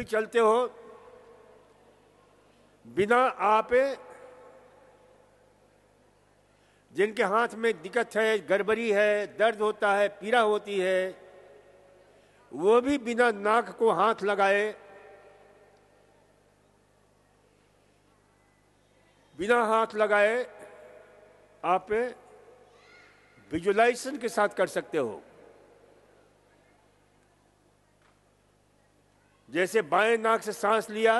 चलते हो बिना आपे, जिनके हाथ में दिक्कत है, गड़बड़ी है, दर्द होता है, पीड़ा होती है, वो भी बिना नाक को हाथ लगाए, बिना हाथ लगाए आप विजुलाइजेशन के साथ कर सकते हो। जैसे बाएं नाक से सांस लिया,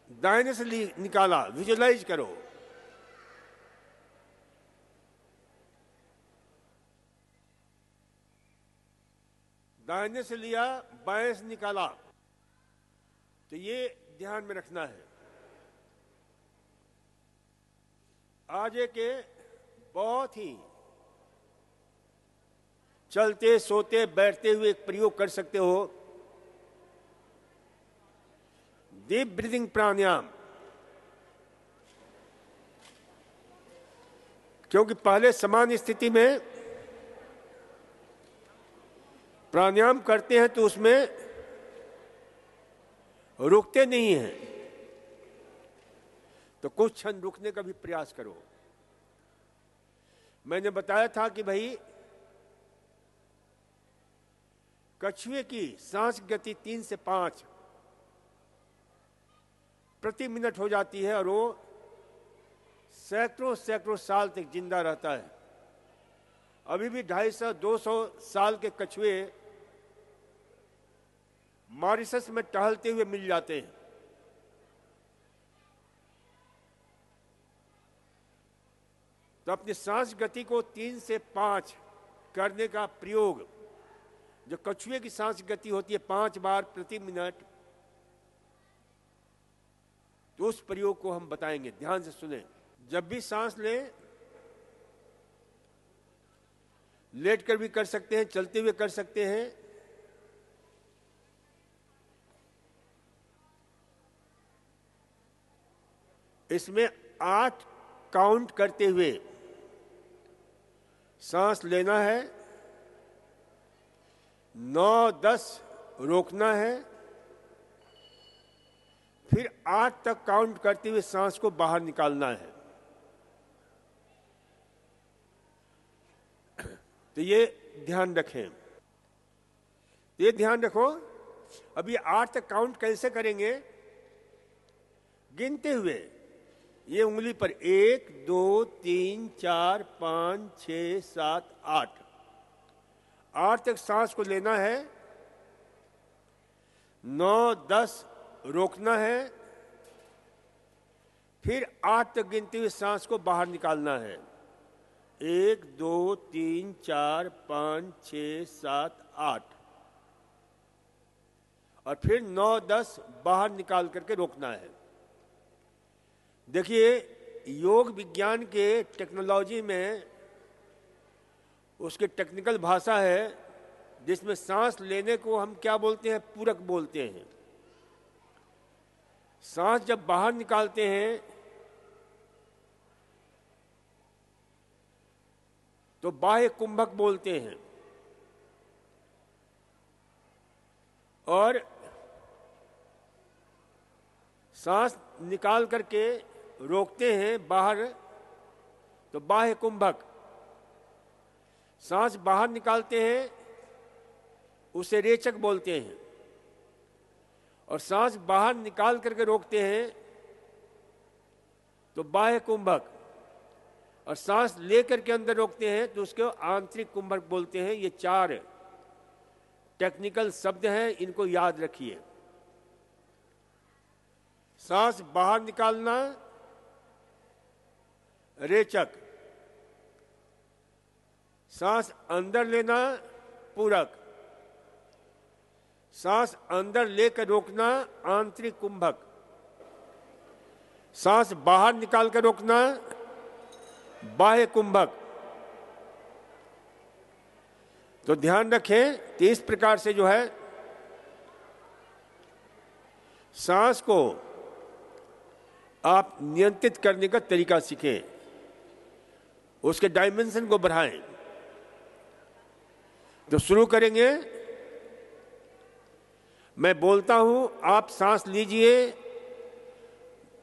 दाहिने से निकाला, विजुलाइज करो। दाहिने से लिया, बाएं से निकाला, तो ये ध्यान में रखना है। आज के बहुत ही चलते सोते बैठते हुए एक प्रयोग कर सकते हो, डीप ब्रीदिंग प्राणायाम। क्योंकि पहले सामान्य स्थिति में प्राणायाम करते हैं तो उसमें रुकते नहीं हैं, तो कुछ क्षण रुकने का भी प्रयास करो। मैंने बताया था कि भाई कछुए की सांस गति 3 से 5 प्रति मिनट हो जाती है और वो सैकड़ों सैकड़ों साल तक जिंदा रहता है। अभी भी 250-200 साल के कछुए मॉरिशस में टहलते हुए मिल जाते हैं। तो अपनी सांस गति को 3 से 5 करने का प्रयोग, जो कछुए की सांस गति होती है 5 बार प्रति मिनट, तो उस प्रयोग को हम बताएंगे। ध्यान से सुने। जब भी सांस लें, लेटकर भी कर सकते हैं, चलते हुए कर सकते हैं। इसमें 8 काउंट करते हुए सांस लेना है, 9-10 रोकना है, फिर 8 तक काउंट करते हुए सांस को बाहर निकालना है। तो ये ध्यान रखें। ये ध्यान रखो। अभी 8 तक काउंट कैसे करेंगे? गिनते हुए। ये उंगली पर 1 2 3 4 5 6 7 8 8 तक सांस को लेना है, 9-10 रोकना है, फिर 8 तक गिनते हुए सांस को बाहर निकालना है। 1 2 3 4 5 6 7 8 और फिर 9-10 बाहर निकाल करके रोकना है। देखिए, योग विज्ञान के टेक्नोलॉजी में उसकी टेक्निकल भाषा है, जिसमें सांस लेने को हम क्या बोलते हैं? पूरक बोलते हैं। सांस जब बाहर निकालते हैं तो बाह्य कुंभक बोलते हैं, और सांस निकाल करके रोकते हैं बाहर तो बाह्य कुंभक। सांस बाहर निकालते हैं उसे रेचक बोलते हैं, और सांस बाहर निकाल करके रोकते हैं तो बाह्य कुंभक, और सांस लेकर के अंदर रोकते हैं तो उसको आंतरिक कुंभक बोलते हैं। ये 4 टेक्निकल शब्द हैं, इनको याद रखिए। सांस बाहर निकालना रेचक, सांस अंदर लेना पूरक, सांस अंदर लेकर रोकना आंतरिक कुंभक, सांस बाहर निकाल कर रोकना बाह्य कुंभक। तो ध्यान रखें, तो इस प्रकार से जो है सांस को आप नियंत्रित करने का तरीका सीखें, उसके डायमेंशन को बढ़ाएं। तो शुरू करेंगे। मैं बोलता हूं, आप सांस लीजिए,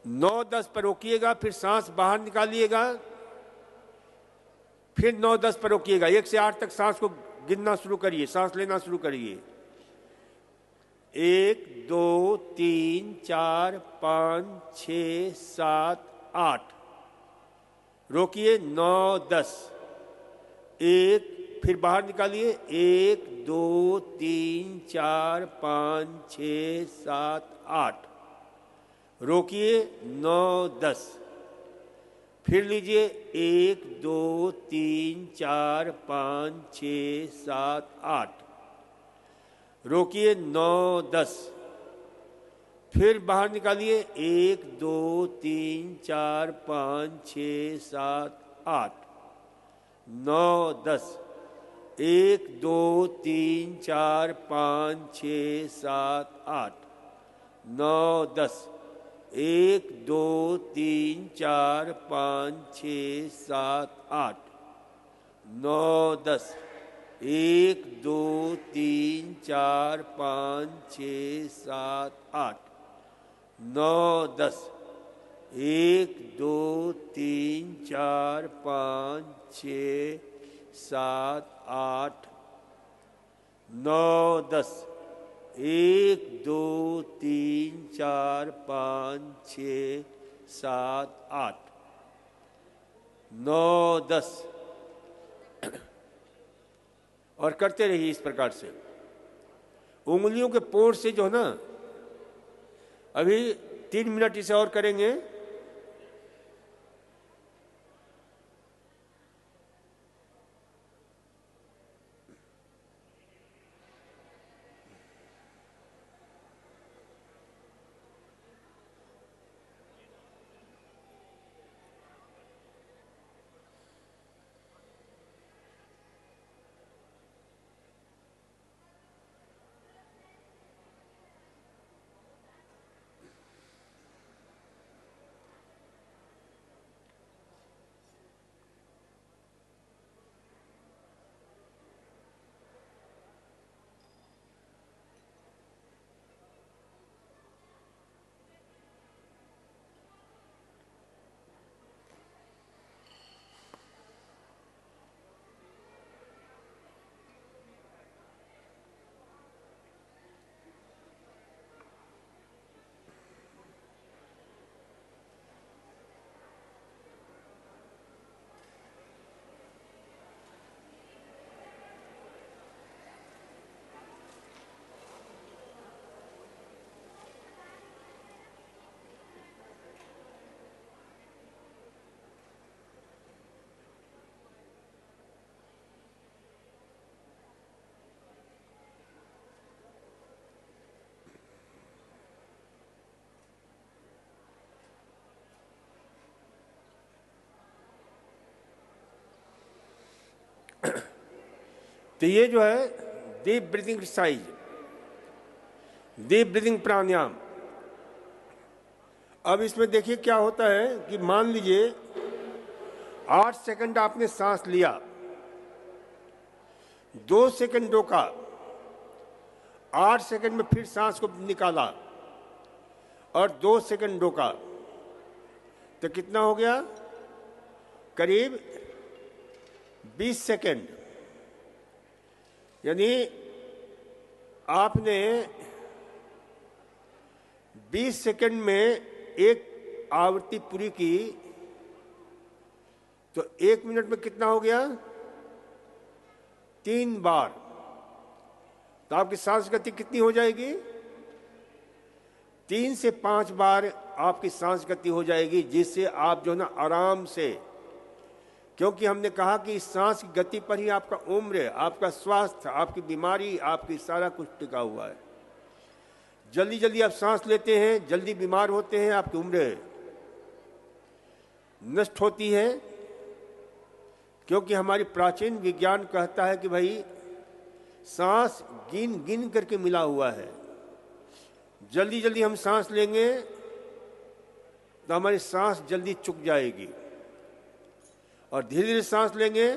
9-10 पर रोकिएगा, फिर सांस बाहर निकालिएगा, फिर 9-10 पर रोकिएगा। 1 से 8 तक सांस को गिनना शुरू करिए, सांस लेना शुरू करिए। 1 2 3 4 5 6 7 8, रोकिए, 9 10, 1, फिर बाहर निकालिए, 1 2 3 4 5 6 7 8, रोकिए, 9 10, फिर लीजिए, 1 2 3 4 5 6 7 8, रोकिए, 9 10, फिर बाहर निकालिए, 1 2 3 4 5 6 7 8, 9 10, 1 2 3 4 5 6 7 8, 9 10, 1 2 3 4 5 6 7 8, 9 10, 1 2 3 4 5 6 7 8, 9 10, 1 2 3 4 5 6 7 8, 9 10, 1 2 3 4 5 6 7 8, 9 10, और करते रहिए इस प्रकार से। उंगलियों के पोर से जो है ना, अभी 3 मिनट इसे और करेंगे। तो ये जो है deep breathing exercise, deep breathing pranayama. अब इसमें देखिए क्या होता है कि मान लीजिए 8 सेकंड आपने सांस लिया, 2 सेकंड रोका, 8 सेकंड में फिर सांस को निकाला और 2 सेकंड रोका, तो कितना हो गया? करीब 20 सेकंड। यानी आपने 20 सेकंड में एक आवृत्ति पूरी की, तो 1 मिनट में कितना हो गया? 3 बार। तो आपकी सांस गति कितनी हो जाएगी? 3 से 5 बार आपकी सांस गति हो जाएगी, जिससे आप जो ना आराम से, क्योंकि हमने कहा कि इस सांस की गति पर ही आपका उम्र, आपका स्वास्थ्य, आपकी बीमारी, आपकी सारा कुछ टिका हुआ है। जल्दी जल्दी आप सांस लेते हैं, जल्दी बीमार होते हैं, आपकी उम्र नष्ट होती है। क्योंकि हमारी प्राचीन विज्ञान कहता है कि भाई सांस गिन गिन करके मिला हुआ है। जल्दी जल्दी हम सांस लेंगे तो हमारी सांस जल्दी चुक जाएगी, और धीरे धीरे सांस लेंगे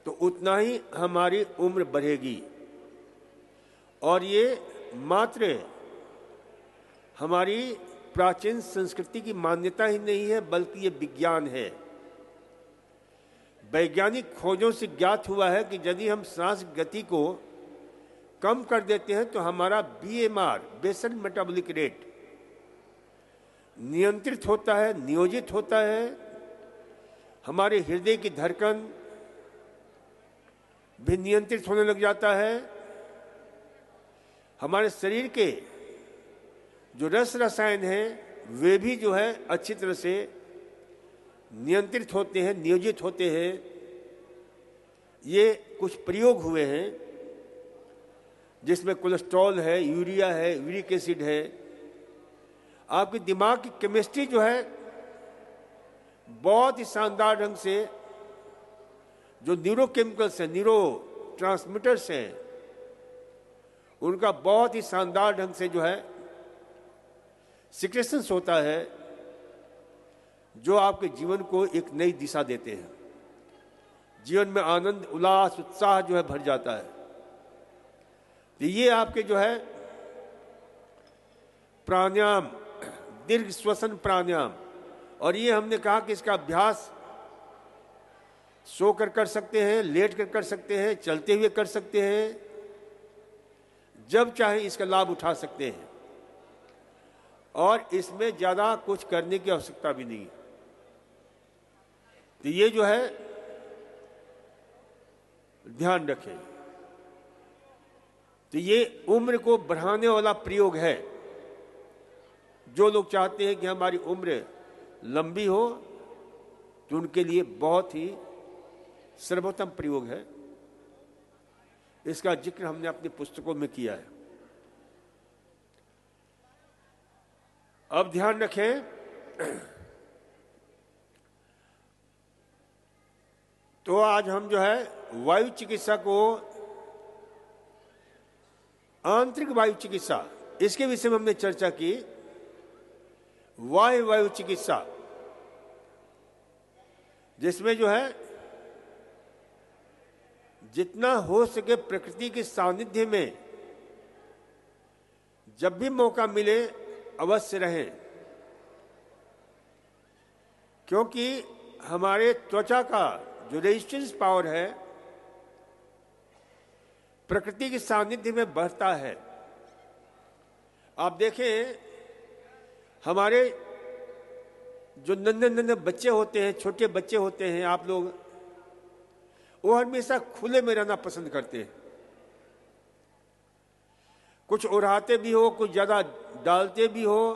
तो उतना ही हमारी उम्र बढ़ेगी। और ये मात्र हमारी प्राचीन संस्कृति की मान्यता ही नहीं है, बल्कि ये विज्ञान है। वैज्ञानिक खोजों से ज्ञात हुआ है कि यदि हम सांस गति को कम कर देते हैं तो हमारा BMR, बेसल मेटाबॉलिक रेट, नियंत्रित होता है, नियोजित होता है। हमारे हृदय की धड़कन भी नियंत्रित होने लग जाता है। हमारे शरीर के जो रस रसायन हैं वे भी जो है अच्छी तरह से नियंत्रित होते हैं, नियोजित होते हैं। ये कुछ प्रयोग हुए हैं जिसमें कोलेस्ट्रॉल है, यूरिया है, यूरिक एसिड है। आपके दिमाग की केमिस्ट्री जो है बहुत ही शानदार ढंग से, जो न्यूरोकेमिकल्स हैं, न्यूरो ट्रांसमीटर्स हैं, उनका बहुत ही शानदार ढंग से जो है सिक्रेशंस होता है, जो आपके जीवन को एक नई दिशा देते हैं। जीवन में आनंद, उल्लास, उत्साह जो है भर जाता है। तो ये आपके जो है प्राणायाम, दीर्घ श्वसन प्राणायाम, और ये हमने कहा कि इसका अभ्यास सो कर सकते हैं, लेट कर सकते हैं, चलते हुए कर सकते हैं, जब चाहे इसका लाभ उठा सकते हैं। और इसमें ज्यादा कुछ करने की आवश्यकता भी नहीं है। तो ये जो है ध्यान रखें। तो ये उम्र को बढ़ाने वाला प्रयोग है। जो लोग चाहते हैं कि हमारी उम्र लंबी हो तो उनके लिए बहुत ही सर्वोत्तम प्रयोग है। इसका जिक्र हमने अपनी पुस्तकों में किया है। अब ध्यान रखें, तो आज हम जो है वायु चिकित्सा को, आंतरिक वायु चिकित्सा, इसके विषय में हमने चर्चा की। वायु चिकित्सा, जिसमें जो है जितना हो सके प्रकृति के सानिध्य में जब भी मौका मिले अवश्य रहें, क्योंकि हमारे त्वचा का जो रेजिस्टेंस पावर है प्रकृति के सानिध्य में बढ़ता है। आप देखें, हमारे जो नन्हे बच्चे होते हैं, छोटे बच्चे होते हैं, आप लोग, वो हमेशा खुले में रहना पसंद करते हैं। कुछ उड़ाते भी हो, कुछ ज्यादा डालते भी हो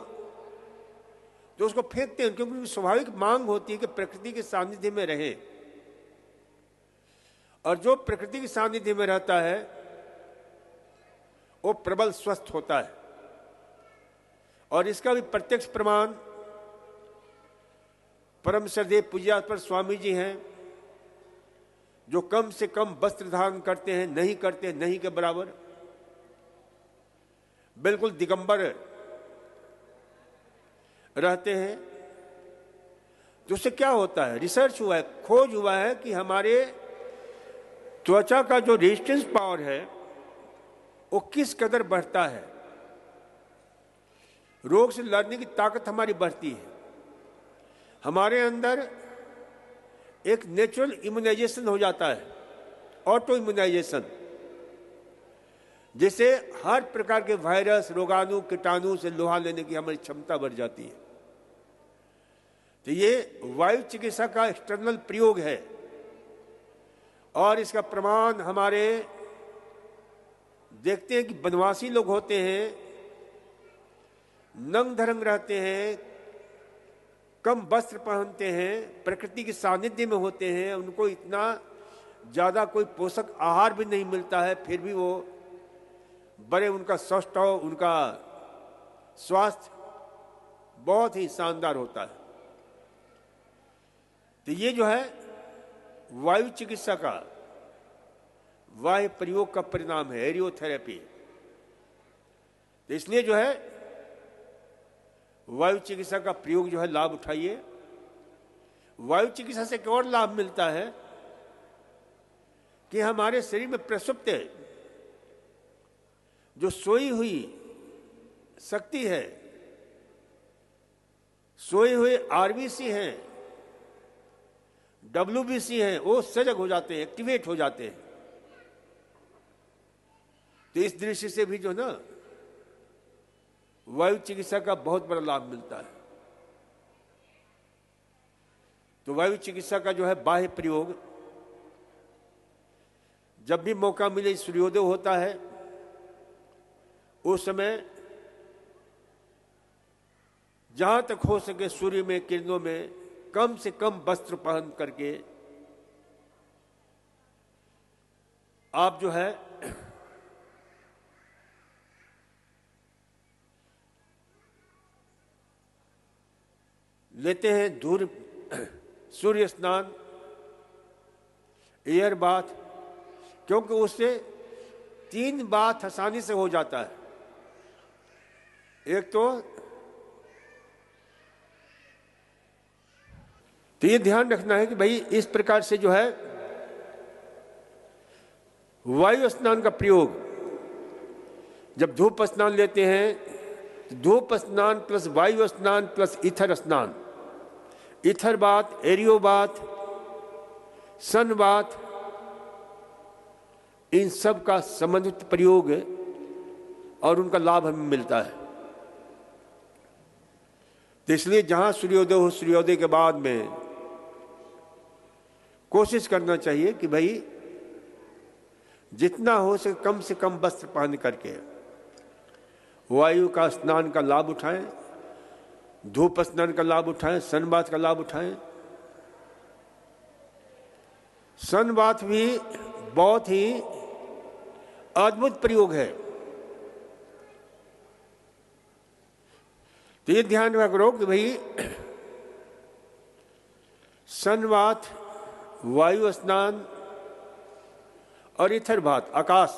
तो उसको फेंकते हैं, क्योंकि स्वाभाविक मांग होती है कि प्रकृति के सानिध्य में रहे। और जो प्रकृति के सानिध्य में रहता है वो प्रबल स्वस्थ होता है। और इसका भी प्रत्यक्ष प्रमाण परम श्रद्धेय पूज्यास्पद स्वामी जी हैं, जो कम से कम वस्त्र धारण करते हैं, नहीं करते नहीं के बराबर, बिल्कुल दिगंबर रहते हैं। तो उससे क्या होता है? रिसर्च हुआ है, खोज हुआ है कि हमारे त्वचा का जो रेजिस्टेंस पावर है वो किस कदर बढ़ता है। रोग से लड़ने की ताकत हमारी बढ़ती है। हमारे अंदर एक नेचुरल इम्यूनाइजेशन हो जाता है, ऑटो इम्यूनाइजेशन, जिससे हर प्रकार के वायरस, रोगाणु, कीटाणु से लोहा लेने की हमारी क्षमता बढ़ जाती है। तो ये वायु चिकित्सा का एक्सटर्नल प्रयोग है। और इसका प्रमाण हमारे देखते हैं कि वनवासी लोग होते हैं, नंग धरंग रहते हैं, कम वस्त्र पहनते हैं, प्रकृति के सानिध्य में होते हैं, उनको इतना ज्यादा कोई पोषक आहार भी नहीं मिलता है, फिर भी वो बड़े, उनका स्वस्थ हो, उनका स्वास्थ्य बहुत ही शानदार होता है। तो ये जो है वायु चिकित्सा का, वायु प्रयोग का परिणाम है, एरियोथेरेपी। तो इसलिए जो है वायु चिकित्सा का प्रयोग जो है लाभ उठाइए। वायु चिकित्सा से एक और लाभ मिलता है कि हमारे शरीर में प्रसुप्त जो सोई हुई शक्ति है, सोए हुए आरबीसी हैं, डब्ल्यूबीसी हैं, वो सजग हो जाते हैं, एक्टिवेट हो जाते हैं। तो इस दृष्टि से भी जो ना वायु चिकित्सा का बहुत बड़ा लाभ मिलता है। तो वायु चिकित्सा का जो है बाह्य प्रयोग, जब भी मौका मिले, सूर्योदय होता है उस समय जहां तक हो सके सूर्य में किरणों में कम से कम वस्त्र पहन करके आप जो है लेते हैं धूल, सूर्य स्नान, एयर बाथ, क्योंकि उससे 3 बात आसानी से हो जाता है। एक तो ये ध्यान रखना है कि भाई इस प्रकार से जो है वायु स्नान का प्रयोग, जब धूप स्नान लेते हैं तो धूप स्नान प्लस वायु स्नान प्लस ईथर स्नान, ईथर बात, एरियो बात, सन बात, इन सब का संबंधित प्रयोग और उनका लाभ हमें मिलता है। तो इसलिए जहां सूर्योदय हो, सूर्योदय के बाद में कोशिश करना चाहिए कि भाई जितना हो सके कम से कम वस्त्र पहन करके वायु का स्नान का लाभ उठाएं, धूप स्नान का लाभ उठाएं, सनबाथ का लाभ उठाएं। सनबाथ भी बहुत ही अद्भुत प्रयोग है। तो ये ध्यान रखो कि भाई सनबाथ, वायु स्नान और ईथर बाथ, आकाश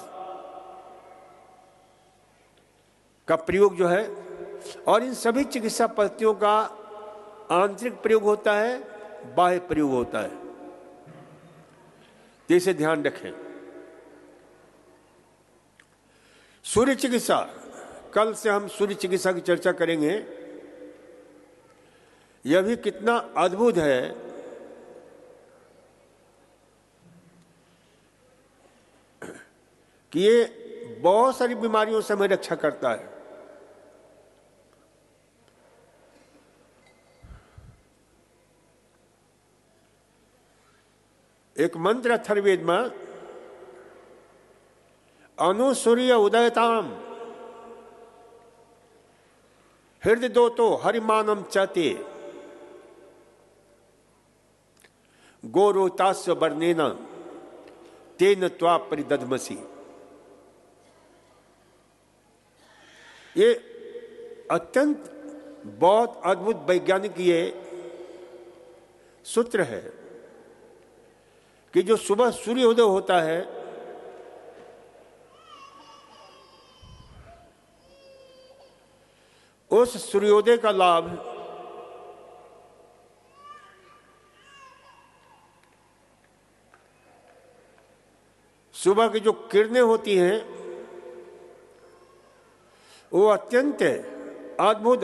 का प्रयोग जो है, और इन सभी चिकित्सा पद्धतियों का आंतरिक प्रयोग होता है, बाह्य प्रयोग होता है। तो इसे ध्यान रखें। सूर्य चिकित्सा, कल से हम सूर्य चिकित्सा की चर्चा करेंगे। यह भी कितना अद्भुत है कि ये बहुत सारी बीमारियों से हमें रक्षा करता है। एक मंत्र अथर्ववेद में, अनुसूर्य उदयताम हृदय दो तो हरिमानम चते गोरोतास्य वर्णेन तेन त्वा परिदधमसी। ये अत्यंत बहुत अद्भुत वैज्ञानिक ये सूत्र है कि जो सुबह सूर्योदय होता है उस सूर्योदय का लाभ सुबह की जो किरणें होती हैं वो अत्यंत अद्भुत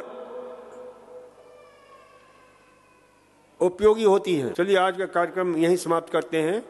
उपयोगी होती हैं। चलिए आज का कार्यक्रम यहीं समाप्त करते हैं।